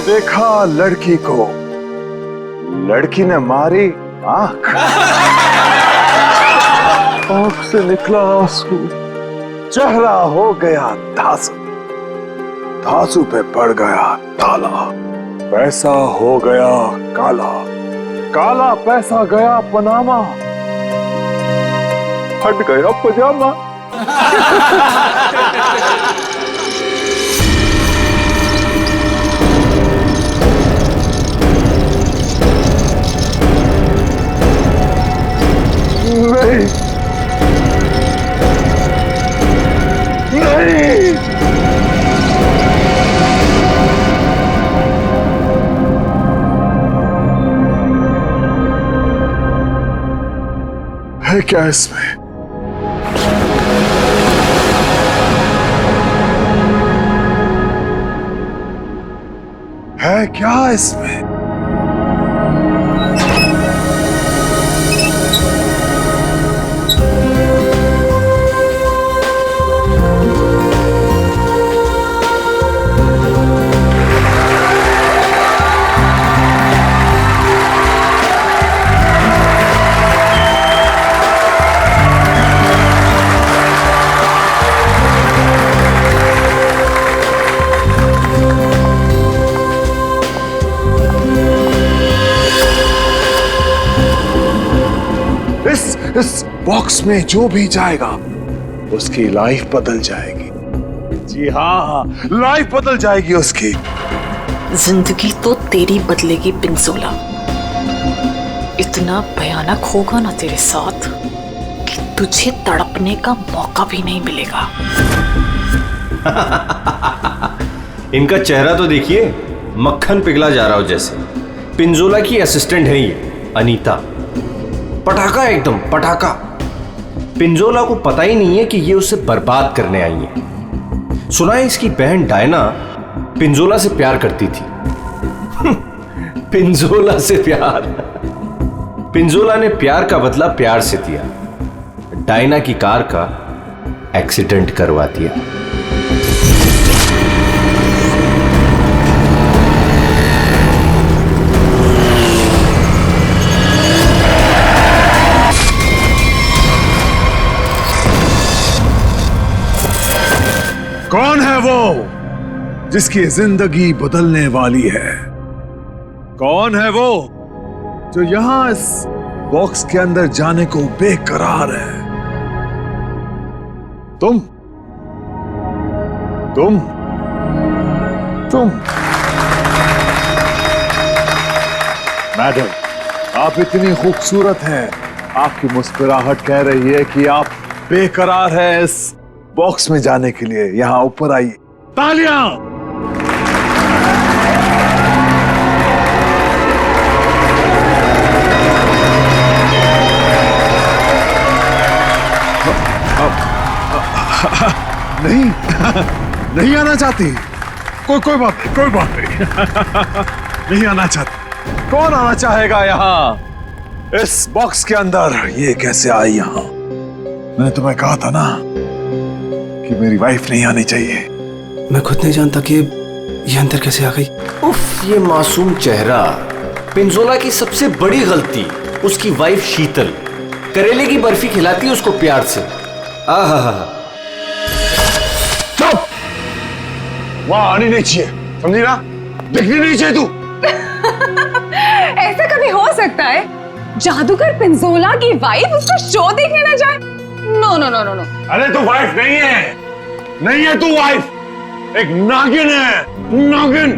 देखा लड़की को, लड़की ने मारी आंख, आंख से निकला आंसू, चेहरा हो गया धांसू, धांसू पे पड़ गया ताला, पैसा हो गया काला, काला पैसा गया पनामा, फट गया पजामा। नहीं, नहीं, है क्या इसमें? है क्या इसमें? इस बॉक्स में जो भी जाएगा उसकी लाइफ बदल जाएगी। जी हाँ, लाइफ बदल जाएगी उसकी। जिंदगी तो तेरी बदलेगी पिंजोला। इतना भयानक होगा ना तेरे साथ कि तुझे तड़पने का मौका भी नहीं मिलेगा। इनका चेहरा तो देखिए, मक्खन पिघला जा रहा हो जैसे। पिंजोला की असिस्टेंट है ये अनीता, पटाखा एकदम पटाखा। पिंजोला को पता ही नहीं है कि ये उसे बर्बाद करने आई है। सुना है इसकी बहन डायना पिंजोला से प्यार करती थी। पिंजोला से प्यार। पिंजोला ने प्यार का बदला प्यार से दिया, डायना की कार का एक्सीडेंट करवा दिया। कौन है वो जिसकी जिंदगी बदलने वाली है? कौन है वो जो यहां इस बॉक्स के अंदर जाने को बेकरार है? तुम तुम तुम मैडम, आप इतनी खूबसूरत हैं, आपकी मुस्कुराहट कह रही है कि आप बेकरार हैं इस बॉक्स में जाने के लिए। यहां ऊपर आइए। तालियां! नहीं, नहीं आना चाहती। कोई बात नहीं। नहीं आना चाहती। कौन आना चाहेगा यहां इस बॉक्स के अंदर? ये कैसे आई यहां? मैंने तुम्हें कहा था ना कि मेरी वाइफ नहीं आनी चाहिए। मैं खुद नहीं जानता कि ये अंदर कैसे आ गई। उफ, ये मासूम चेहरा। पिंजोला की सबसे बड़ी गलती उसकी वाइफ शीतल करेले की बर्फी खिलाती उसको प्यार से। आहा, चुप! वहां आनी नहीं चाहिए, समझी ना? दिखनी नहीं चाहिए तू। ऐसा कभी हो सकता है? जादूगर पिंजोला की वाइफ उसका शो देखने ना जाए? No no no no no. अरे तू वाइफ नहीं है, नहीं है तू वाइफ, एक नागिन है, नागिन।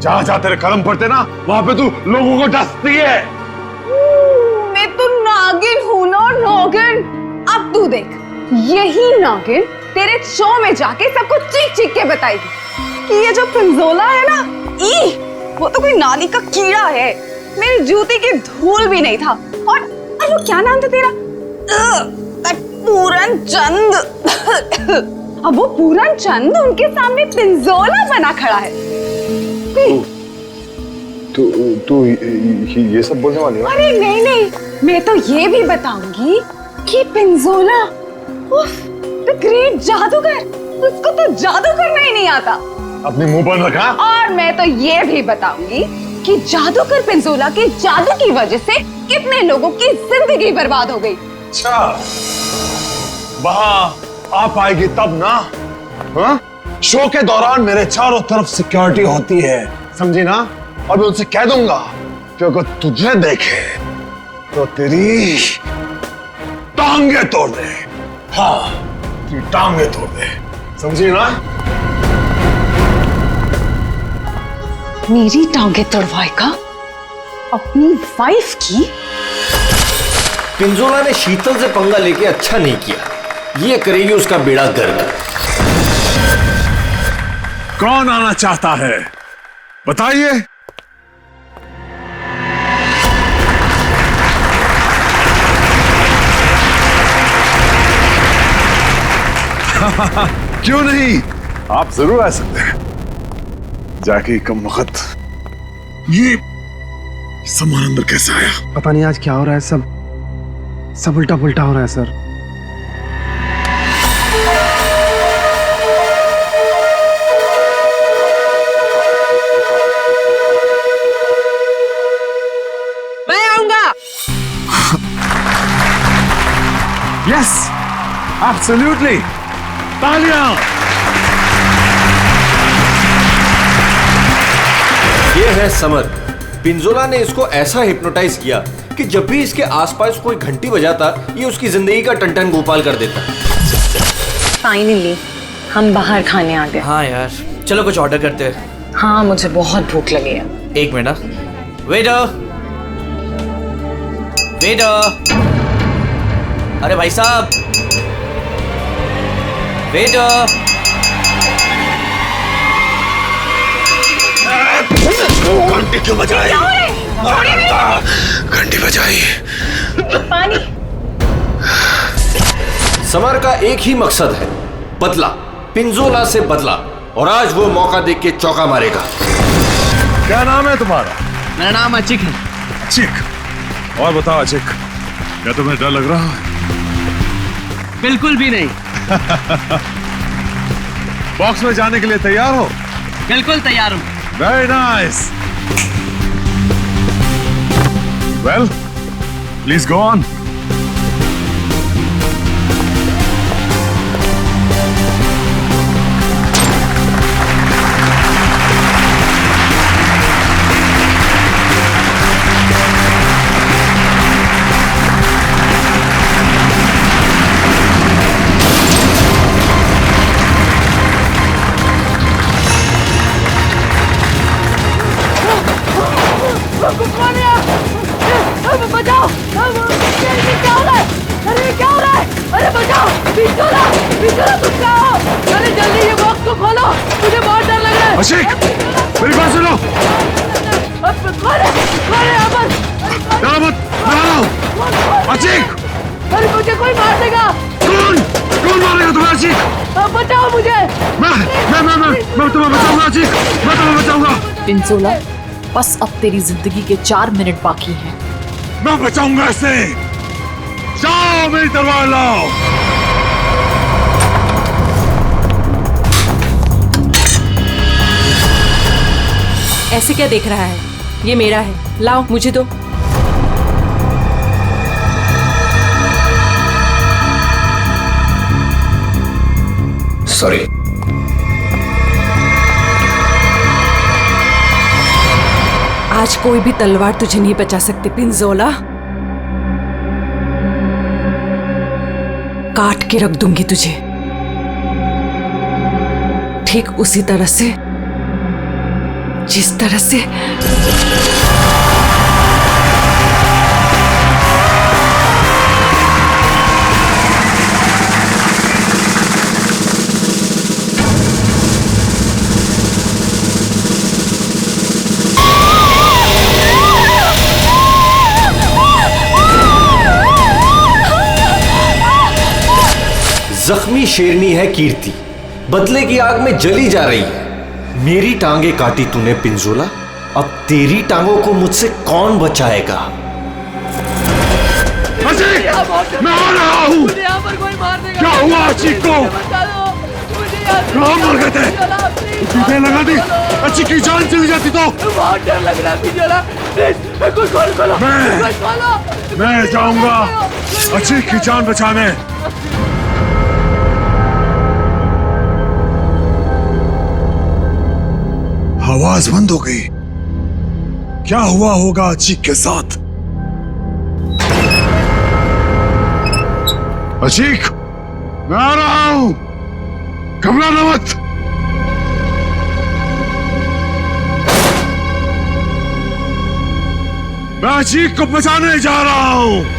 जहां जहां तेरे कदम पड़ते ना वहां पे तू लोगों को डसती है। मैं तो नागिन हूं ना, नागिन। अब तू देख, यही नागिन तेरे शो में जाके सबको चीख चीख के बताएगी कि ये जो पिंजोला है ना, वो तो कोई नाली का कीड़ा है, मेरी जूती की धूल भी नहीं था। और वो क्या नाम था तेरा? पूरन चंद। अब वो पूरन चंद उनके सामने पिंजोला बना खड़ा है। तू ये सब बोलने वाली है? अरे नहीं नहीं, मैं तो ये भी बताऊंगी कि पिंजोला, उफ, द ग्रेट जादूगर, उसको तो जादू करना ही नहीं आता। अपने मुंह पर रखा। और मैं तो ये भी बताऊंगी कि जादूगर पिंजोला के जादू की वजह से कितने लोगों की जिंदगी बर्बाद हो गई। अच्छा, वहां आ पाएगी तब ना। हाँ? शो के दौरान मेरे चारों तरफ सिक्योरिटी होती है, समझी ना? और मैं उनसे कह दूंगा कि अगर तुझे देखे तो तेरी टांगे तोड़ दे। हाँ, तेरी टांगे तोड़ दे, समझी ना? मेरी टांगे तोड़वाएगा अपनी वाइफ की? पिंजोला ने शीतल से पंगा लेके अच्छा नहीं किया, ये करेगी उसका बेड़ा गर्क। कौन आना चाहता है बताइए। क्यों नहीं, आप जरूर आ सकते हैं। जाके कम वक्त ये सामान अंदर कैसे आया? पता नहीं आज क्या हो रहा है, सब उल्टा पुल्टा हो रहा है सर। मैं आऊंगा। यस, एब्सोल्युटली, तालियां। ये है समर। पिंजोला ने इसको ऐसा हिप्नोटाइज किया कि जब भी इसके आसपास कोई घंटी बजाता, ये उसकी जिंदगी का टन गोपाल कर देता। फाइनली हम बाहर खाने आ गए। हाँ यार, चलो कुछ ऑर्डर करते हैं। हाँ, मुझे बहुत भूख लगी है। एक मिनट। वेटर, वेटर, अरे भाई साहब, वेटर। घंटी क्यों बजाई? घंटी बजाई। पानी। समर का एक ही मकसद है, बदला, पिंजोला से बदला, और आज वो मौका देख के चौका मारेगा। क्या नाम है तुम्हारा? मेरा नाम अचिक है। अचिक। और बताओ अचिक, क्या तुम्हें डर लग रहा है? बिल्कुल भी नहीं। बॉक्स में जाने के लिए तैयार हो? बिल्कुल तैयार हूँ। Very nice. Well, please go on. बचाओ! ये क्या हो रहा है? अरे क्या हो रहा है? अरे बचाओ! पिंजोला! पिंजोला तुम क्या हो? अरे जल्दी ये बॉक्स को खोलो, मुझे बहुत डर लग रहा है। अशिक, मेरी बात सुनो। अब खोले अमन! डरो मत, मैं आ रहा हूँ। अशिक! अरे मुझे कोई मार देगा। कौन मारेगा तुम्हें अशिक? अब बचाओ मुझे। मैं तुम्हें बचाऊंगा अशिक, मैं तुम्हें बचाऊंगा। पिंजोला, बस अब तेरी जिंदगी के 4 मिनट बाकी हैं। मैं बचाऊंगा इसे। जाओ मेरी तलवार लाओ। ऐसे क्या देख रहा है? ये मेरा है, लाओ मुझे दो। सॉरी। आज कोई भी तलवार तुझे नहीं बचा सकती पिंजोला। काट के रख दूंगी तुझे, ठीक उसी तरह से जिस तरह से जख्मी शेरनी है कीर्ति, बदले की आग में जली जा रही है। मेरी टांगे काटी तूने पिंजोला, अब तेरी टांगों को मुझसे कौन बचाएगा? मैं आ रहा हूँ। मुझे यहाँ पर कोई मार देगा। क्या हुआ अचिक को? बचा लो मुझे। कहाँ मर गए थे? टूटे लगा दी, अच्छी की जान चली जाती तो। बहुत डर लग रहा है पिंजोला, प्लीज कुछ खोलो। मैं जाऊंगा अच्छी की जान बचाने। आवाज बंद हो गई। क्या हुआ होगा अचीक के साथ? अचीक, मैं आ रहा हूं, घबराना मत। मैं अचीक को बचाने जा रहा हूं।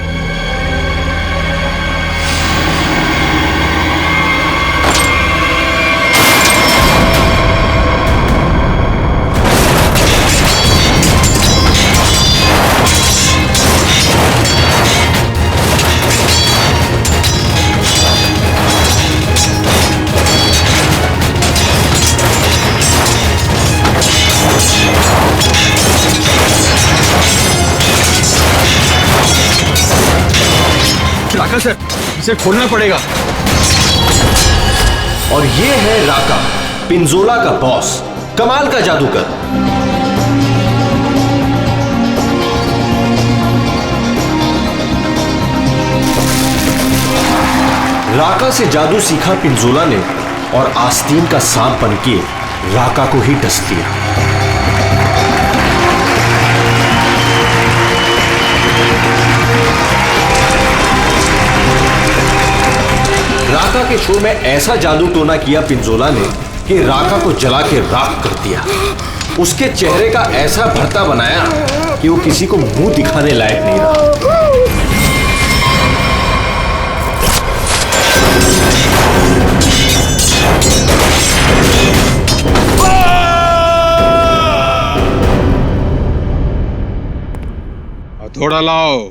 राका सर, इसे खोलना पड़ेगा। और ये है राका, पिंजोला का बॉस, कमाल का जादूगर। राका से जादू सीखा पिंजोला ने और आस्तीन का सांप बनके राका को ही डस दिया। राका के शो में ऐसा जादू टोना किया पिंजोला ने कि राका को जला के राख कर दिया। उसके चेहरे का ऐसा भरता बनाया कि वो किसी को मुंह दिखाने लायक नहीं रहा। हथौड़ा लाओ।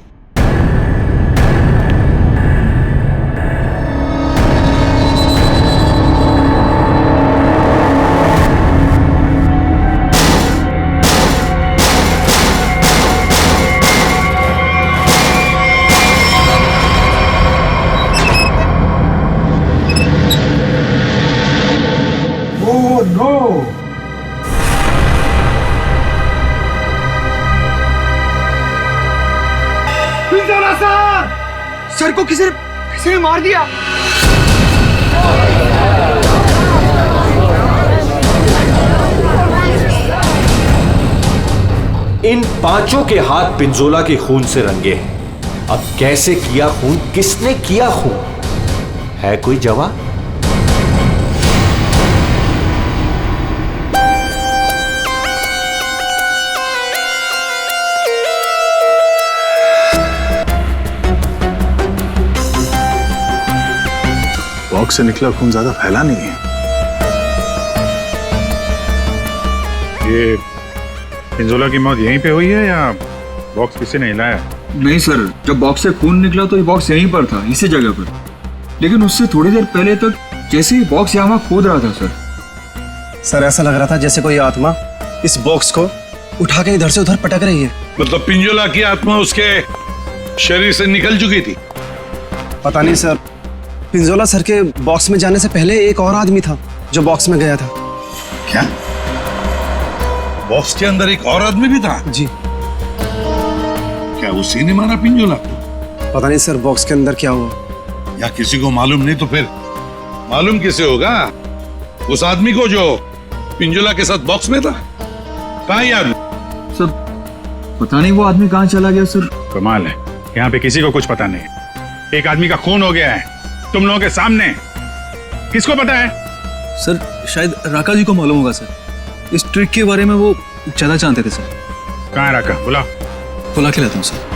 सर को किसी ने मार दिया। इन पांचों के हाथ पिंजोला के खून से रंगे हैं। अब कैसे किया खून, किसने किया खून, है कोई जवाब? बॉक्स से निकला खून ज्यादा फैला नहीं है। ये पिंजोला की मौत यहीं पे हुई है या बॉक्स किसी ने हिलाया? नहीं सर, जब बॉक्स से खून निकला तो ये बॉक्स यहीं पर था, इसी जगह पर। लेकिन उससे थोड़ी देर पहले तक जैसे ही बॉक्स यहाँ खोद रहा था सर ऐसा लग रहा था जैसे कोई आत्मा इस बॉक्स को उठा के इधर से उधर पटक रही है। मतलब पिंजोला की आत्मा उसके शरीर से निकल चुकी थी? पता नहीं सर, पिंजोला सर के बॉक्स में जाने से पहले एक और आदमी था जो बॉक्स में गया था। क्या बॉक्स के अंदर एक और आदमी भी था? जी। क्या उसी ने मारा पिंजोला को? पता नहीं सर बॉक्स के अंदर क्या हुआ। या किसी को मालूम नहीं तो फिर मालूम किसे होगा? उस आदमी को जो पिंजोला के साथ बॉक्स में था। कहाँ ये आदमी? सर पता नहीं वो आदमी कहाँ चला गया सर। कमाल है, यहाँ पे किसी को कुछ पता नहीं। एक आदमी का खून हो गया है तुम लोगों के सामने, किसको पता है? सर शायद राका जी को मालूम होगा सर, इस ट्रिक के बारे में वो ज्यादा जानते थे सर। कहाँ है राका? बुला के लाता हूँ सर।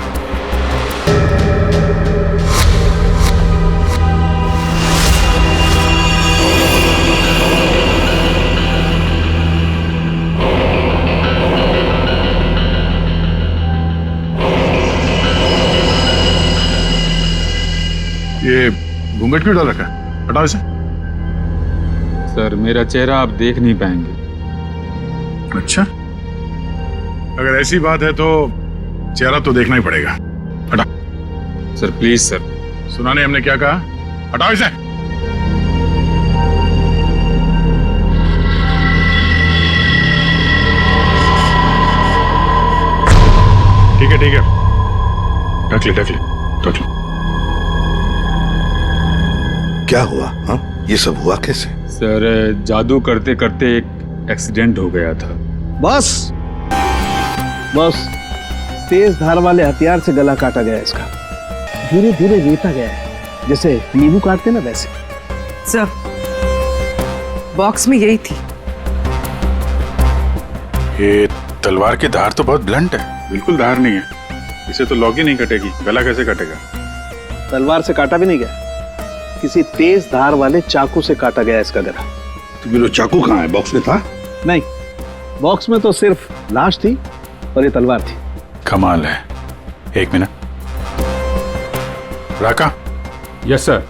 ये घूंघट क्यों डाल रखा है? हटाओ इसे। सर मेरा चेहरा आप देख नहीं पाएंगे। अच्छा, अगर ऐसी बात है तो चेहरा तो देखना ही पड़ेगा। हटा। Sir please sir. सुना नहीं हमने क्या कहा? हटाओ इसे। ठीक है ठीक है, ढक ले ढक ले ढक ले। क्या हुआ? हाँ, ये सब हुआ कैसे? सर जादू करते करते एक एक्सीडेंट हो गया था। बस बस, तेज धार वाले हथियार से गला काटा गया इसका। धीरे धीरे रेता गया है, जैसे नींबू काटते ना वैसे। सर, बॉक्स में यही थी। ये तलवार की धार तो बहुत ब्लंट है। बिल्कुल धार नहीं है, इसे तो लॉग ही नहीं कटेगी, गला कैसे कटेगा? तलवार से काटा भी नहीं गया, किसी तेज धार वाले चाकू से काटा गया इसका गला। तो फिर वो चाकू कहाँ है? बॉक्स में था? नहीं, बॉक्स में तो सिर्फ लाश थी और ये तलवार थी। कमाल है। एक मिनट, राका। Yes sir.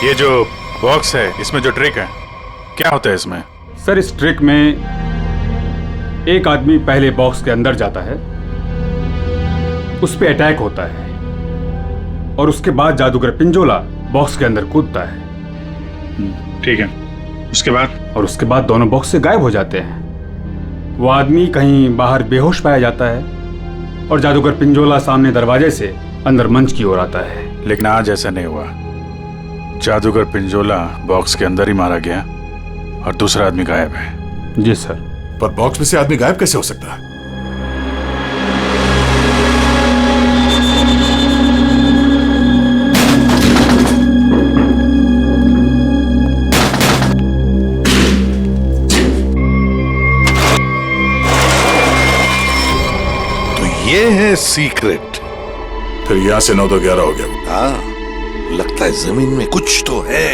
ये जो बॉक्स है, इसमें जो ट्रिक है, क्या होता है इसमें? सर इस ट्रिक में एक आदमी पहले बॉक्स के अंदर जाता है, उस पे अटैक होता है और उसके बाद जादूगर पिंजोला बॉक्स के अंदर कूदता है। ठीक है, उसके बाद? और उसके बाद दोनों बॉक्स से गायब हो जाते हैं। वो आदमी कहीं बाहर बेहोश पाया जाता है और जादूगर पिंजोला सामने दरवाजे से अंदर मंच की ओर आता है। लेकिन आज ऐसा नहीं हुआ। जादूगर पिंजोला बॉक्स के अंदर ही मारा गया और दूसरा आदमी गायब है। जी सर। पर बॉक्स में से आदमी गायब कैसे हो सकता है? तो ये है सीक्रेट। फिर यहाँ से 9 तो 11 हो गया। हाँ, लगता है जमीन में कुछ तो है,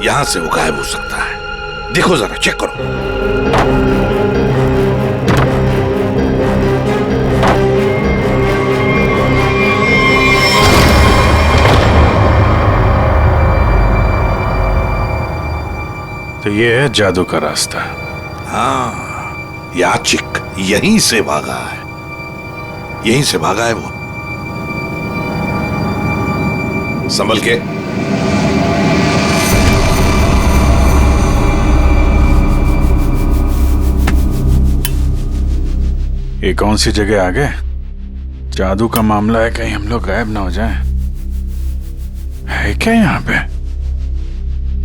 यहां से वो गायब हो सकता है। देखो जरा, चेक करो। तो ये है जादू का रास्ता। हाँ, याचिक यहीं से भागा है, यहीं से भागा है वो। संभल के। ये कौन सी जगह आ गए? जादू का मामला है, कहीं हम लोग गायब ना हो जाएं। है क्या यहाँ पे?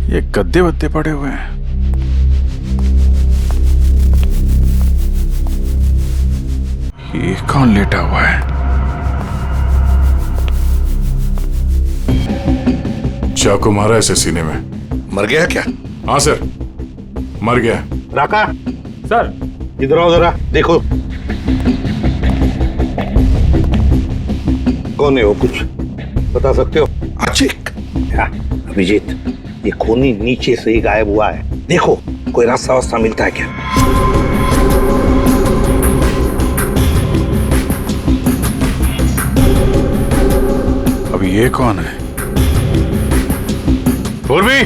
ये गद्दे वद्दे पड़े हुए हैं। ये कौन लेटा हुआ है? चाकू मारा ऐसे सीने में। मर गया क्या? हाँ सर, मर गया। राका सर, इधर आओ जरा, देखो कौन है वो, कुछ बता सकते हो? आशिक। अभिजीत, ये खूनी नीचे से ही गायब हुआ है, देखो कोई रास्ता वास्ता मिलता है क्या? अभी ये कौन है? पूर्वी,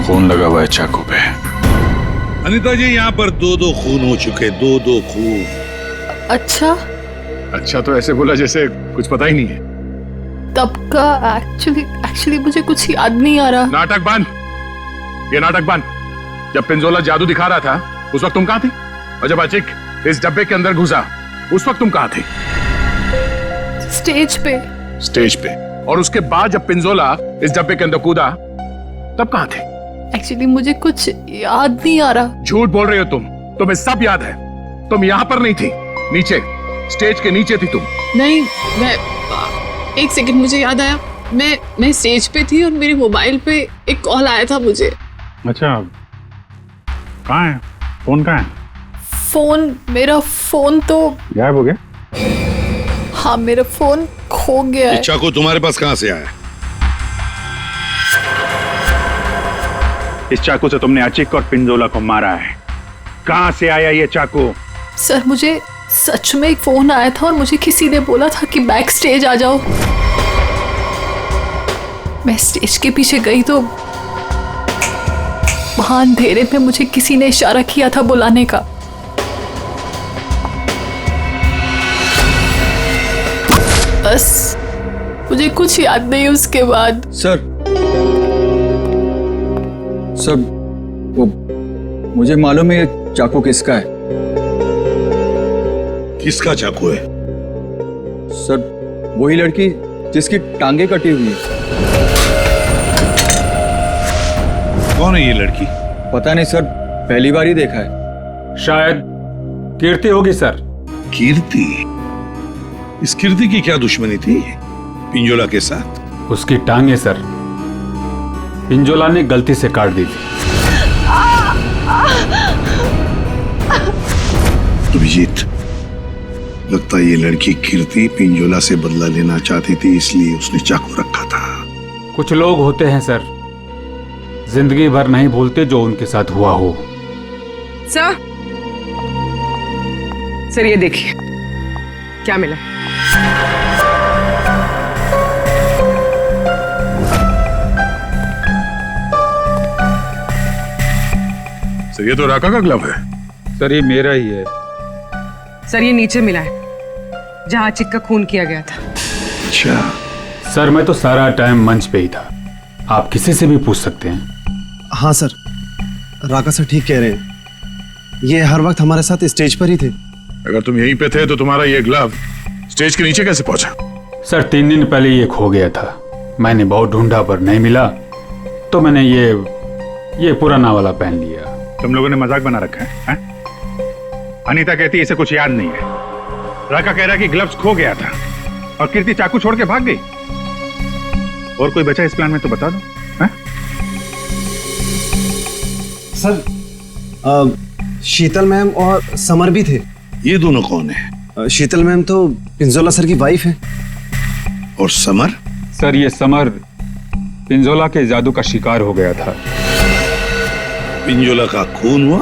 खून लगा हुआ है चाकू पे। अनीता जी, यहाँ पर 2-2 खून हो चुके, 2-2 खून। अच्छा, अच्छा तो ऐसे बोला जैसे कुछ पता ही नहीं है। तब का एक्चुअली मुझे कुछ याद नहीं आ रहा। नाटक बंद, ये नाटक बंद। जब पिंजोला जादू दिखा रहा था उस वक्त तुम कहाँ थी? और जब अचिक इस डब्बे के अंदर घुसा उस वक्त तुम कहाँ थे? स्टेज पे। स्टेज पे। और उसके बाद जब पिंजोला इस डब्बे के अंदर कूदा तब कहाँ थे? एक्चुअली मुझे कुछ याद नहीं आ रहा। झूठ बोल रहे हो तुम, तुम्हें सब याद है। तुम यहाँ पर नहीं थी, नीचे स्टेज के नीचे थी तुम। नहीं, मैं एक सेकंड, मुझे याद आया, मैं स्टेज पे थी और मेरे मोबाइल पे एक कॉल आया था मुझे। अच्छा, कहाँ है फोन? कहाँ है फोन? मेरा फोन तो गायब हो गया। हाँ, मेरा फोन खो गया है। चाकू तुम्हारे पास कहाँ से आया? इस चाकू से तुमने अचिक और पिंजोला को मारा है। कहां से आया ये चाकू? सर, मुझे सच में एक फोन आया था और मुझे किसी ने बोला था कि बैक स्टेज आ जाओ। मैं स्टेज के पीछे गई तो वहां अंधेरे में मुझे किसी ने इशारा किया था बुलाने का। बस मुझे कुछ याद नहीं उसके बाद। सर, सर वो मुझे मालूम है ये चाकू किसका है। किसका चाकू है? सर वही लड़की जिसकी टांगे कटी हुई है। कौन है ये लड़की? पता नहीं सर, पहली बार ही देखा है। शायद कीर्ति होगी सर। कीर्ति? इस कीर्ति की क्या दुश्मनी थी पिंजोला के साथ? उसकी टांगे सर पिंजोला ने गलती से काट दी थी। अभिजीत, लगता है ये लड़की कीर्ति पिंजोला से बदला लेना चाहती थी, इसलिए उसने चाकू रखा था। कुछ लोग होते हैं सर, जिंदगी भर नहीं भूलते जो उनके साथ हुआ हो। सर ये देखिए क्या मिला। सर ये तो राका का ग्लव है। सर ये मेरा ही है। सर ये नीचे मिला है जहां चिक का खून किया गया था। अच्छा सर मैं तो सारा टाइम मंच पे ही था, आप किसी से भी पूछ सकते हैं। हाँ सर, राका सर ठीक कह रहे हैं, ये हर वक्त हमारे साथ स्टेज पर ही थे। अगर तुम यहीं पे थे तो तुम्हारा ये ग्लव स्टेज के नीचे कैसे पहुंचा? सर 3 दिन पहले ये खो गया था, मैंने बहुत ढूंढा पर नहीं मिला, तो मैंने ये पुराना वाला पहन लिया। तुम लोगों ने मजाक बना रखा है? अनीता कहती है इसे कुछ याद नहीं है, राका कह रहा है कि ग्लव्स खो गया था और कीर्ति चाकू छोड़ के भाग गई। और कोई बचा इस प्लान में तो बता दो। सर शीतल मैम और समर भी थे। ये दोनों कौन है? शीतल मैम तो पिंजोला सर की वाइफ है। और समर? सर ये समर पिंजोला के जादू का शिकार हो गया था। पिंजोला का खून हुआ,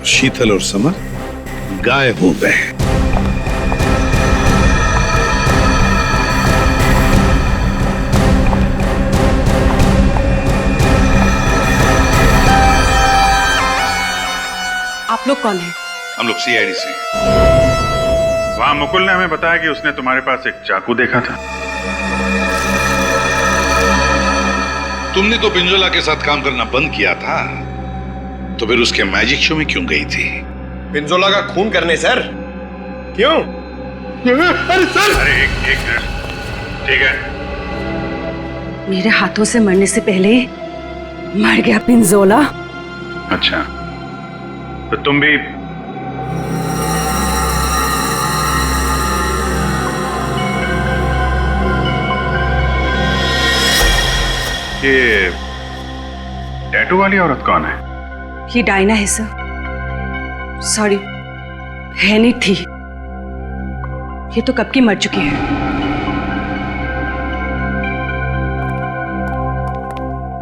शीतल और समर गायब हो गए। आप लोग कौन हैं? हम लोग सीआईडी से। वहां मुकुल ने हमें बताया कि उसने तुम्हारे पास एक चाकू देखा था। तुमने तो पिंजोला के साथ काम करना बंद किया था, तो फिर उसके मैजिक शो में क्यों गई थी? पिंजोला का खून करने सर। क्यों? अरे सर! अरे एक ठीक है। मेरे हाथों से मरने से पहले मर गया पिंजोला। अच्छा तो तुम भी ये टैटू वाली औरत कौन है? ये डायना है सर। सॉरी, है नहीं थी, ये तो कब की मर चुकी है।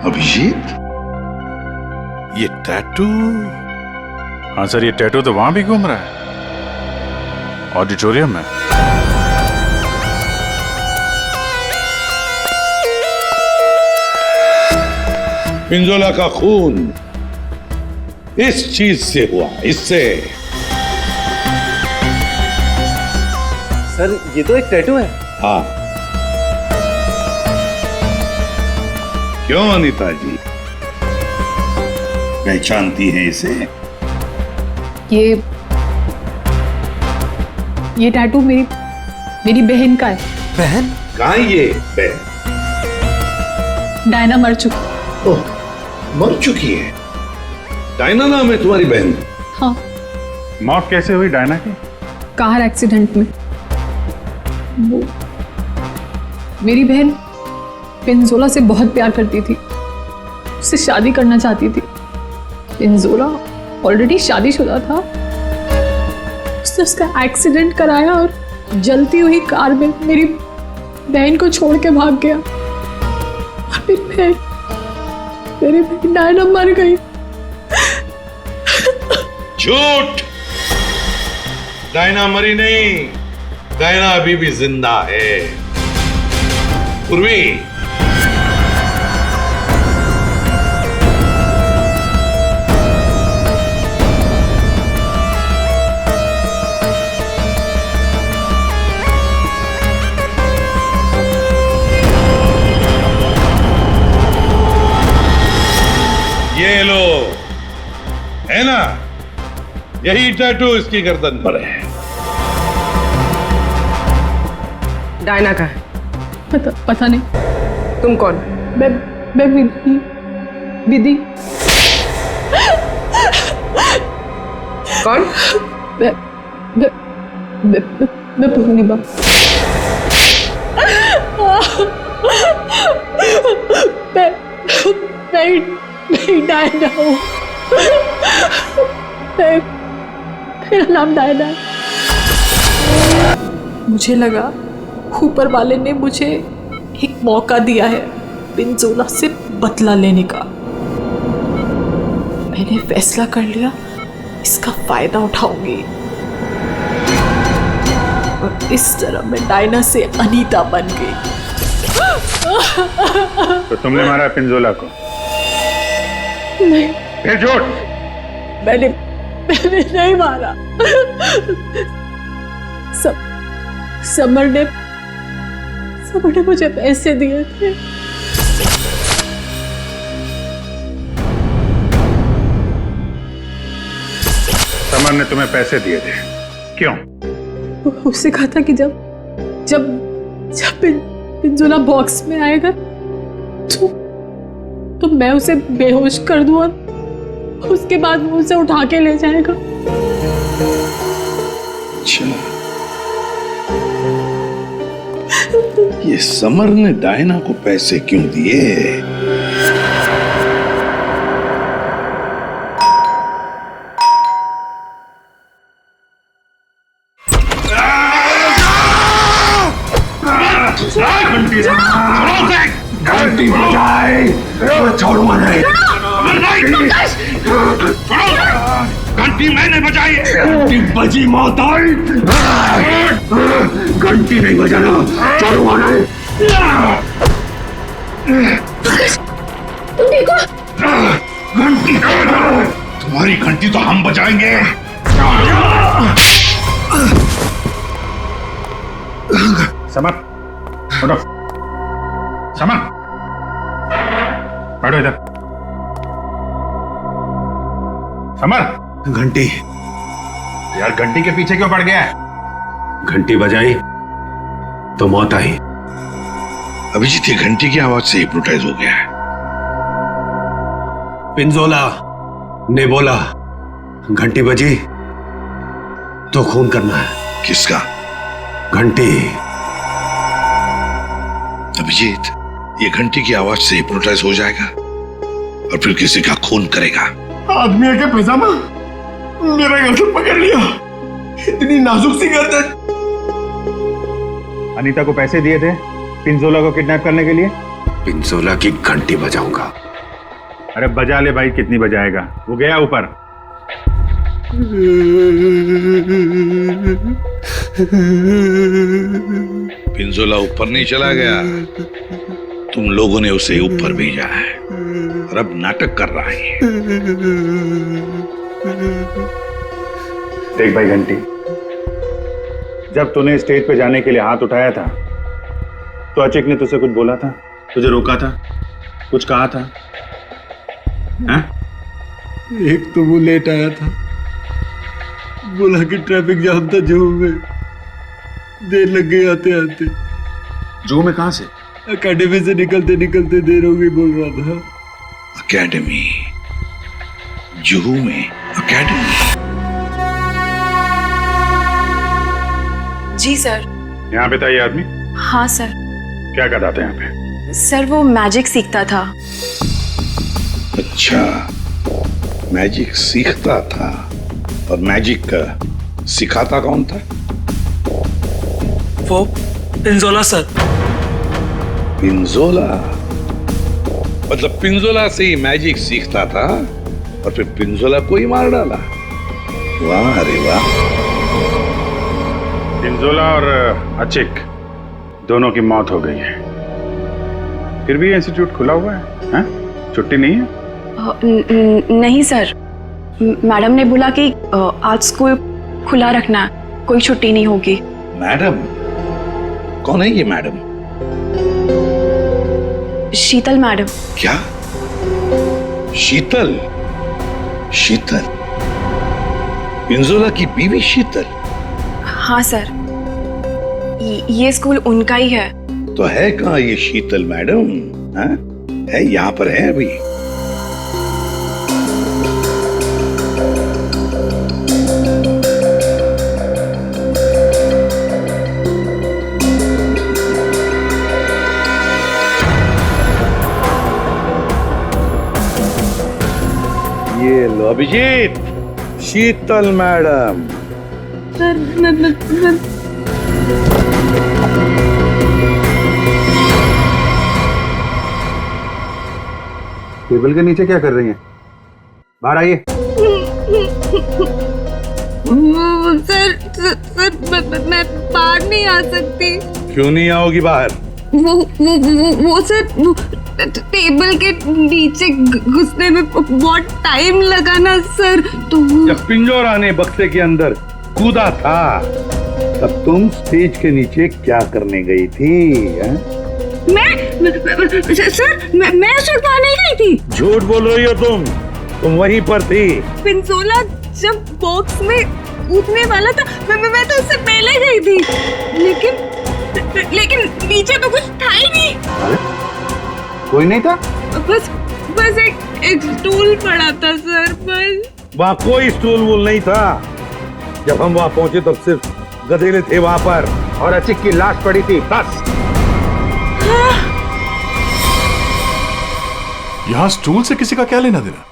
अभिजीत, ये टैटू? हाँ सर, ये टैटू तो वहां भी घूम रहा है, ऑडिटोरियम में। पिंजोला का खून इस चीज से हुआ, इससे। सर ये तो एक टैटू है। हाँ। क्यों अनीता जी, पहचानती है इसे? ये टैटू मेरी बहन का है। बहन? कहाँ ये बहन? डायना मर चुकी। ओह, मर चुकी है? डायना नाम है तुम्हारी बहन? हाँ। मौत कैसे हुई डायना की? कार एक्सीडेंट में। वो मेरी बहन पिंजोला से बहुत प्यार करती थी, उससे शादी करना चाहती थी। पिंजोला ऑलरेडी शादीशुदा था, उसने उसका एक्सीडेंट कराया और जलती हुई कार में मेरी बहन को छोड़ के भाग गया। और मेरी बहन डायना मर गई। झूठ! डायना मरी नहीं, डायना अभी भी जिंदा है। पूर्वी, ये लो, है ना, यही टैटू इसकी गर्दन पर है। डायना का है? पता नहीं। तुम कौन? मैं विधि। कौन? मैं पूर्णिमा। मैं डायना हूँ। मेरा नाम डायना है। मुझे लगा ऊपर वाले ने मुझे एक मौका दिया है पिंजोला से बदला लेने का। मैंने फैसला कर लिया इसका फायदा उठाऊंगी और इस तरह मैं डायना से अनीता बन गई। तो तुमने मारा पिंजोला को? नहीं। फिर झूठ? मैंने नहीं मारा। समर ने मुझे पैसे दिए थे। समर ने तुम्हें पैसे दिए थे, क्यों? उससे कहा था कि जब पिंजोला बॉक्स में आएगा तो मैं उसे बेहोश कर दूं और उसके बाद वो उसे उठा के ले जाएगा। अच्छा, ये समर ने डायना को पैसे क्यों दिए? घंटी बजाए, छोड़ूंगा नहीं। घंटी मैंने बजाई। घंटी बजी, मौत आई। घंटी नहीं बजाना, छोड़ूंगा नहीं। तुम ठीक हो? घंटी तुम्हारी घंटी तो हम बजाएंगे। समर, उठो। समर, बैठो इधर। समर, घंटी। यार घंटी के पीछे क्यों पड़ गया? घंटी बजाई तो मौत आई। अभिजीत ये घंटी की आवाज से हिप्नोटाइज हो गया है। पिंजोला ने बोला घंटी बजी तो खून करना है। किसका? घंटी। अभिजीत ये घंटी की आवाज से हिप्नोटाइज हो जाएगा और फिर किसी का खून करेगा। आदमी के पैजामा मेरा गर्दन पकड़ लिया, इतनी नाजुक सी गर्दन। अनीता को पैसे दिए थे पिंजोला को किडनैप करने के लिए? पिंजोला की घंटी बजाऊंगा। अरे बजा ले भाई, कितनी बजाएगा? वो गया ऊपर। पिंजोला ऊपर नहीं चला गया, तुम लोगों ने उसे ऊपर भेजा है और अब नाटक कर रहा है। देख भाई घंटी, जब तूने स्टेज पे जाने के लिए हाथ उठाया था तो अचिक ने तुझसे कुछ बोला था? तुझे रोका था? कुछ कहा था? हाँ? एक तो वो लेट आया था, बोला कि ट्रैफिक जाम था जू में, देर लग गई आते आते। जू में? कहां से? अकेडमी से निकलते निकलते देर हो गई बोल रहा था। अकेडमी? जुहू में अकेडमी? जी सर। यहाँ पे था ये आदमी? हाँ सर। क्या करता था यहाँ पे? सर वो मैजिक सीखता था। अच्छा, मैजिक सीखता था। और मैजिक का सिखाता कौन था? वो पिंजोला सर। पिंजोला? मतलब पिंजोला से ही मैजिक सीखता था और फिर पिंजोला को ही मार डाला। वाह, अरे वाह। पिंजोला और अचिक दोनों की मौत हो गई है, फिर भी इंस्टीट्यूट खुला हुआ है, हाँ? छुट्टी नहीं है? नहीं सर, मैडम ने बोला कि आज स्कूल खुला रखना, कोई छुट्टी नहीं होगी। मैडम? कौन है ये मैडम? शीतल मैडम। क्या? शीतल, शीतल, पिंजोला की बीवी शीतल। हाँ सर, ये स्कूल उनका ही है। तो है कहाँ ये शीतल मैडम? हाँ? है यहाँ पर है अभी। ये लो अभिजीत, शीतल मैडम। सर टेबल के नीचे क्या कर रही हैं? बाहर आइए। सर मैं बाहर नहीं आ सकती। क्यों नहीं आओगी बाहर? वो सर टेबल के नीचे घुसने में बहुत टाइम लगा ना सर, तो जब पिंजोरा ने बक्से के अंदर कूदा था तब तुम स्टेज के नीचे क्या करने गई थी? सर मैं छुड़वा नहीं गई थी। झूठ बोल रही हो तुम वहीं पर थी। पिंजोला जब बॉक्स में कूदने वाला था मैं तो उससे पहले गई थी, लेकिन नीचे तो कुछ था ही नहीं। कोई नहीं था? बस एक स्टूल पड़ा था सर, बस। वहाँ कोई स्टूल वूल नहीं था। जब हम वहाँ पहुंचे तब सिर्फ गधेले थे वहाँ पर और अचिक की लाश पड़ी थी, बस। यहाँ स्टूल से किसी का क्या लेना देना?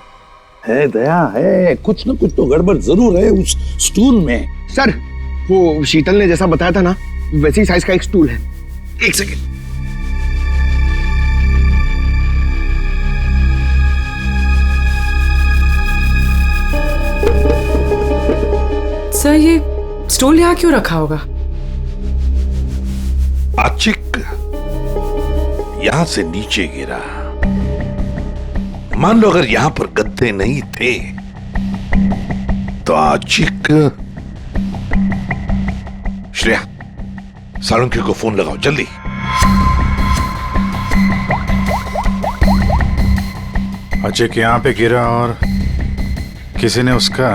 है दया, है कुछ न कुछ तो गड़बड़ जरूर है उस स्टूल में। सर, वो शीतल ने जैसा बताया था ना, वैसी साइज का एक स्टूल है। एक सेकेंड। सर, ये स्टूल यहाँ क्यों रखा होगा? आचिक यहां से नीचे गिरा। मान लो अगर यहां पर गद्दे नहीं थे तो आचिक। श्रेया, सालुंकी को फोन लगाओ जल्दी। अचिक यहाँ पे गिरा और किसी ने उसका।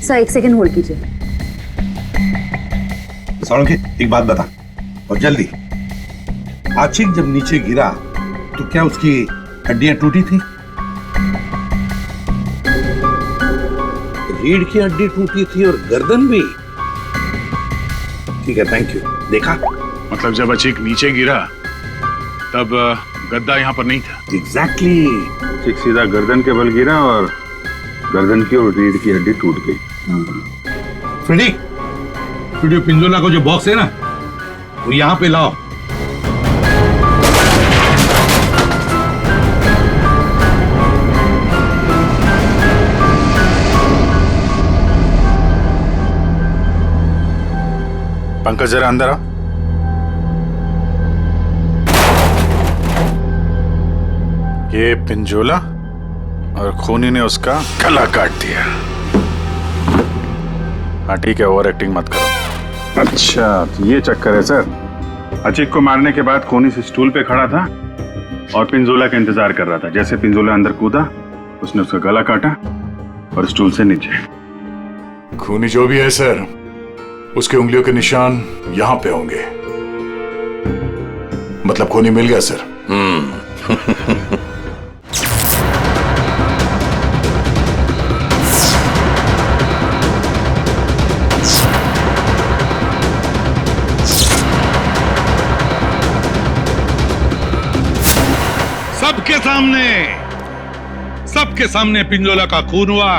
सर, एक सेकंड होल्ड कीजिए। सालुंकी, एक बात बता और जल्दी। आचिक जब नीचे गिरा तो क्या उसकी हड्डियां टूटी थी? रीढ़ की हड्डी टूटी थी और गर्दन भी। ठीक है, थैंक यू। देखा? मतलब जब अचिक नीचे गिरा तब गद्दा यहाँ पर नहीं था। एग्जैक्टली। अचिक सीधा गर्दन के बल गिरा और गर्दन की और रीढ़ की हड्डी टूट गई। फ्रेडी, स्टूडियो पिंजोला को जो बॉक्स है ना, वो यहाँ पे लाओ। पंकज, जरा अंदर आओ। ये पिंजोला और खूनी ने उसका गला काट दिया। हाँ ठीक है, ओवर एक्टिंग मत करो। अच्छा, तो ये चक्कर है सर। अचिक को मारने के बाद खूनी से स्टूल पे खड़ा था और पिंजोला का इंतजार कर रहा था। जैसे पिंजोला अंदर कूदा, उसने उसका गला काटा और स्टूल से नीचे। खूनी जो भी है सर, उसके उंगलियों के निशान यहां पे होंगे। मतलब खूनी मिल गया सर। सबके सामने पिंजोला का खून हुआ।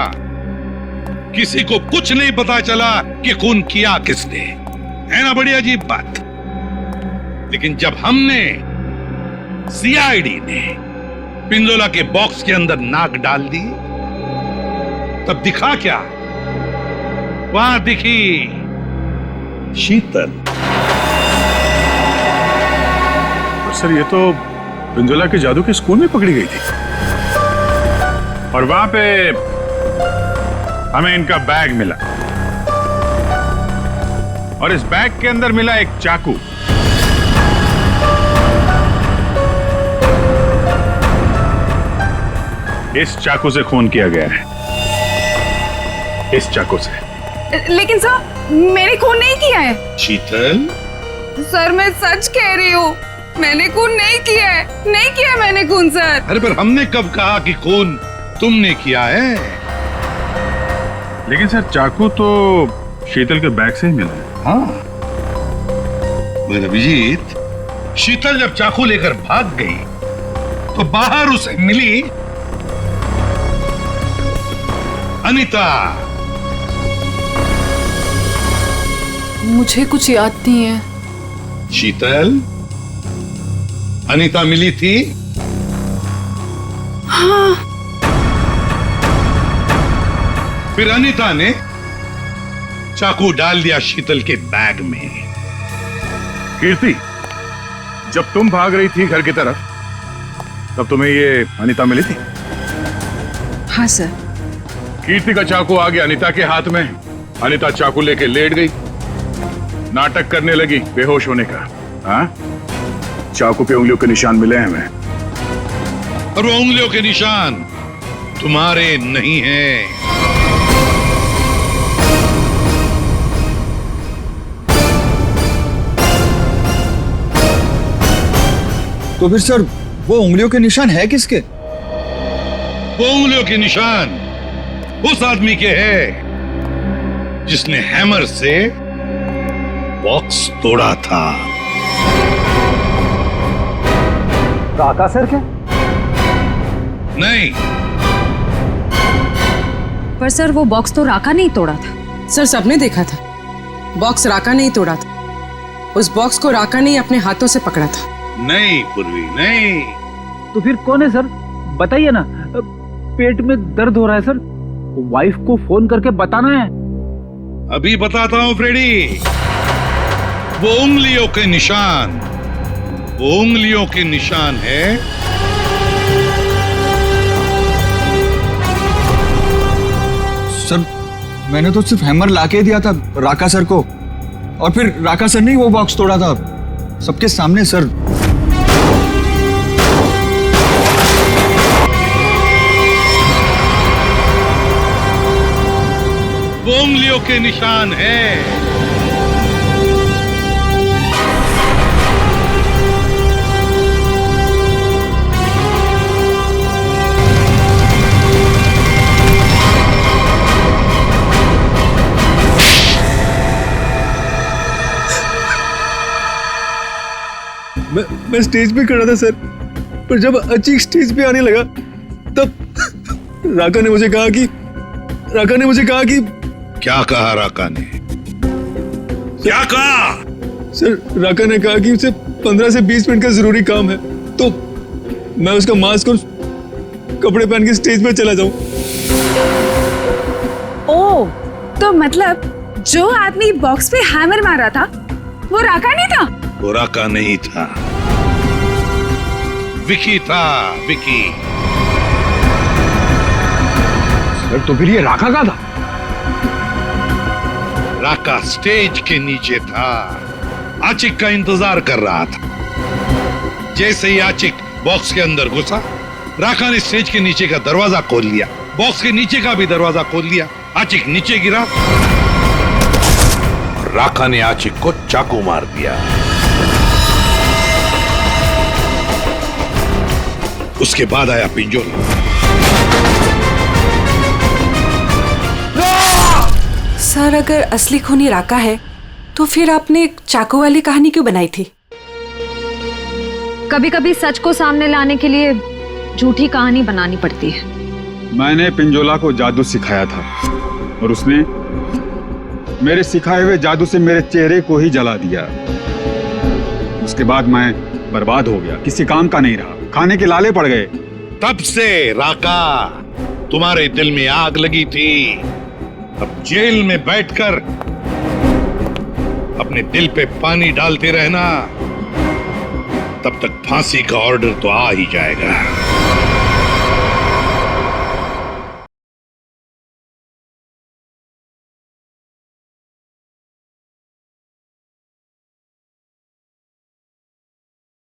किसी को कुछ नहीं पता चला कि खून किया किसने। है ना बड़ी अजीब बात। लेकिन जब हमने, सीआईडी ने पिंजोला के बॉक्स के अंदर नाक डाल दी, तब दिखा क्या? वहां दिखी शीतल। सर, ये तो पिंजोला के जादू के स्कूल में पकड़ी गई थी और वहां पे हमें इनका बैग मिला और इस बैग के अंदर मिला एक चाकू। इस चाकू से खून किया गया है, इस चाकू से। लेकिन सर मैंने खून नहीं किया है। शीतल, सर मैं सच कह रही हूँ, मैंने खून नहीं किया है, नहीं किया मैंने खून सर। अरे पर हमने कब कहा कि खून तुमने किया है? लेकिन सर चाकू तो शीतल के बैग से ही मिला है। हाँ, पर अभिजीत, शीतल जब चाकू लेकर भाग गई तो बाहर उसे मिली अनीता। मुझे कुछ याद नहीं है। शीतल, अनीता मिली थी? हाँ। फिर अनीता ने चाकू डाल दिया शीतल के बैग में। कीर्ति, जब तुम भाग रही थी घर की तरफ तब तुम्हें ये अनीता मिली थी? हाँ सर। कीर्ति का चाकू आ गया अनीता के हाथ में। अनीता चाकू लेके लेट गई, नाटक करने लगी बेहोश होने का। हाँ, चाकू पे उंगलियों के निशान मिले हैं हमें। और वो उंगलियों के निशान तुम्हारे नहीं हैं। तो फिर सर वो उंगलियों के निशान है किसके? वो उंगलियों के निशान उस आदमी के हैं जिसने हैमर से बॉक्स तोड़ा था। राका सर क्या? नहीं, पर सर वो बॉक्स तो राका नहीं तोड़ा था। सर सबने देखा था, बॉक्स राका नहीं तोड़ा था। उस बॉक्स को राका ने अपने हाथों से पकड़ा था। नहीं पूर्वी, नहीं। तो फिर कौन है सर? बताइए ना, पेट में दर्द हो रहा है सर, वाइफ को फोन करके बताना है। अभी बताता हूं फ्रेडी। वो उंगलियों के निशान, वो उंगलियों के निशान है सर मैंने तो सिर्फ हैमर लाके दिया था राका सर को, और फिर राका सर ने ही वो बॉक्स तोड़ा था सबके सामने सर। वो उंगलियों के निशान है। मैं स्टेज पे खड़ा था सर, पर जब अचीक स्टेज पे आने लगा तब राका ने मुझे कहा कि क्या कहा राका ने? क्या कहा? सर राका ने कहा कि उसे 15 से 20 मिनट का जरूरी काम है, तो मैं उसका मास्क और कपड़े पहन के स्टेज पे चला जाऊं। ओ, तो मतलब जो आदमी बॉक्स पे हैमर मारा था वो राका नहीं था? वो राका नहीं था, विकी था, विकी। सर तो फिर ये राका का था? राका स्टेज के नीचे था, आचिक का इंतजार कर रहा था। जैसे ही आचिक बॉक्स के अंदर घुसा, राका ने स्टेज के नीचे का दरवाजा खोल लिया, बॉक्स के नीचे का भी दरवाजा खोल लिया। आचिक नीचे गिरा और राका ने आचिक को चाकू मार दिया। उसके बाद आया पिंजोला। सर अगर असली खूनी राका है तो फिर आपने चाकू वाली कहानी क्यों बनाई थी? कभी कभी सच को सामने लाने के लिए झूठी कहानी बनानी पड़ती है। मैंने पिंजोला को जादू सिखाया था और उसने मेरे सिखाए हुए जादू से मेरे चेहरे को ही जला दिया। उसके बाद मैं बर्बाद हो गया, किसी काम का नहीं रहा, खाने के लाले पड़ गए। तब से राका तुम्हारे दिल में आग लगी थी। अब जेल में बैठकर अपने दिल पे पानी डालते रहना, तब तक फांसी का ऑर्डर तो आ ही जाएगा।